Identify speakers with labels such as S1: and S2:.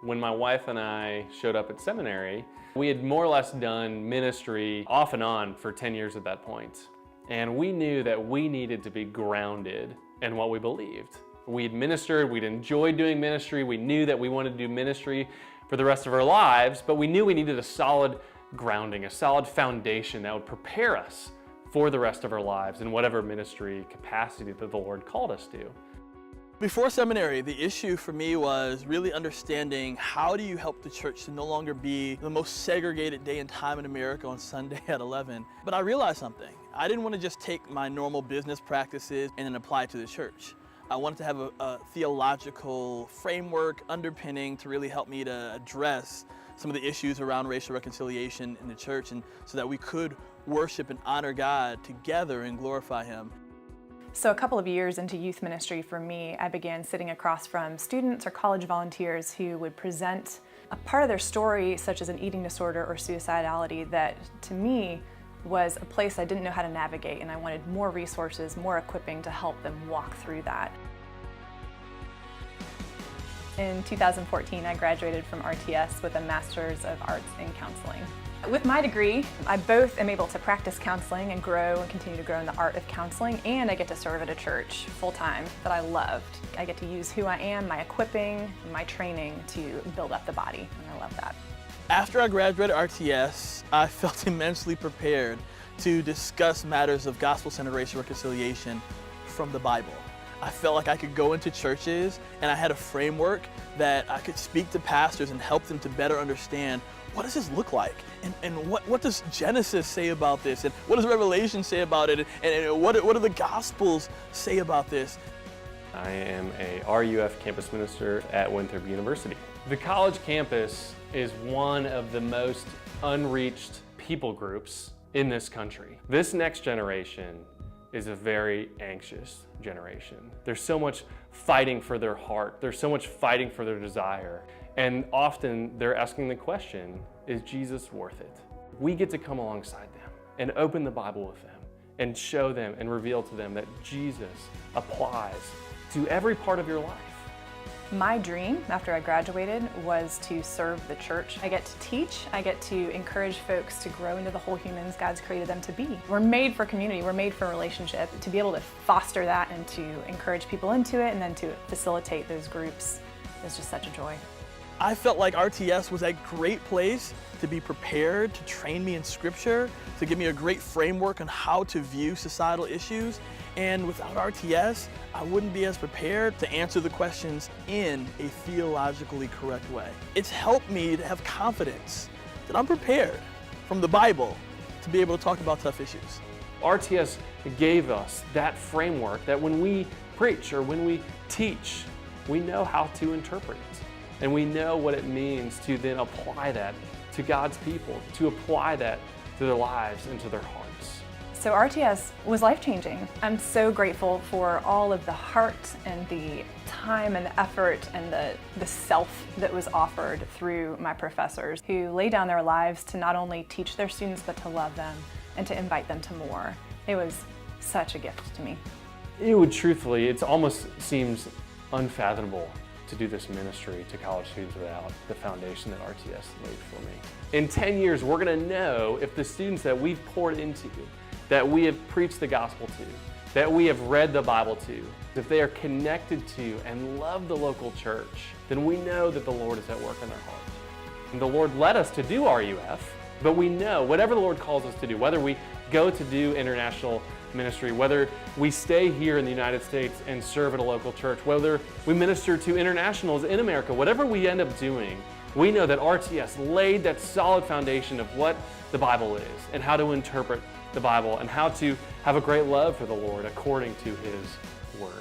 S1: When my wife and I showed up at seminary, we had more or less done ministry off and on for 10 years at that point. And we knew that we needed to be grounded in what we believed. We'd ministered, we'd enjoyed doing ministry, we knew that we wanted to do ministry for the rest of our lives, but we knew we needed a solid grounding, a solid foundation that would prepare us for the rest of our lives in whatever ministry capacity that the Lord called us to.
S2: Before seminary, the issue for me was really understanding how do you help the church to no longer be the most segregated day and time in America on Sunday at 11. But I realized something. I didn't want to just take my normal business practices and then apply it to the church. I wanted to have a theological framework underpinning to really help me to address some of the issues around racial reconciliation in the church, and so that we could worship and honor God together and glorify Him.
S3: So a couple of years into youth ministry for me, I began sitting across from students or college volunteers who would present a part of their story, such as an eating disorder or suicidality, that to me was a place I didn't know how to navigate, and I wanted more resources, more equipping to help them walk through that. In 2014, I graduated from RTS with a Master's of Arts in Counseling. With my degree, I both am able to practice counseling and grow and continue to grow in the art of counseling, and I get to serve at a church full-time that I loved. I get to use who I am, my equipping, my training to build up the body, and I love that.
S2: After I graduated RTS, I felt immensely prepared to discuss matters of gospel-centered racial reconciliation from the Bible. I felt like I could go into churches and I had a framework that I could speak to pastors and help them to better understand, what does this look like? And what does Genesis say about this? And what does Revelation say about it? And what do the Gospels say about this?
S1: I am a RUF campus minister at Winthrop University. The college campus is one of the most unreached people groups in this country. This next generation is a very anxious generation. There's so much fighting for their heart. There's so much fighting for their desire. And often they're asking the question, is Jesus worth it? We get to come alongside them and open the Bible with them and show them and reveal to them that Jesus applies to every part of your life.
S3: My dream after I graduated was to serve the church. I get to teach, I get to encourage folks to grow into the whole humans God's created them to be. We're made for community, we're made for relationship. To be able to foster that and to encourage people into it and then to facilitate those groups is just such a joy.
S2: I felt like RTS was a great place to be prepared, to train me in Scripture, to give me a great framework on how to view societal issues. And without RTS, I wouldn't be as prepared to answer the questions in a theologically correct way. It's helped me to have confidence that I'm prepared from the Bible to be able to talk about tough issues.
S1: RTS gave us that framework that when we preach or when we teach, we know how to interpret it. And we know what it means to then apply that to God's people, to apply that to their lives and to their hearts.
S3: So RTS was life-changing. I'm so grateful for all of the heart and the time and the effort and the self that was offered through my professors, who lay down their lives to not only teach their students but to love them and to invite them to more. It was such a gift to me.
S1: It would truthfully, it almost seems unfathomable to do this ministry to college students without the foundation that RTS laid for me. In 10 years, we're gonna know if the students that we've poured into, that we have preached the gospel to, that we have read the Bible to, if they are connected to and love the local church, then we know that the Lord is at work in their heart. And the Lord led us to do RUF, but we know whatever the Lord calls us to do, whether we go to do international ministry, whether we stay here in the United States and serve at a local church, whether we minister to internationals in America, whatever we end up doing, we know that RTS laid that solid foundation of what the Bible is and how to interpret the Bible and how to have a great love for the Lord according to His Word.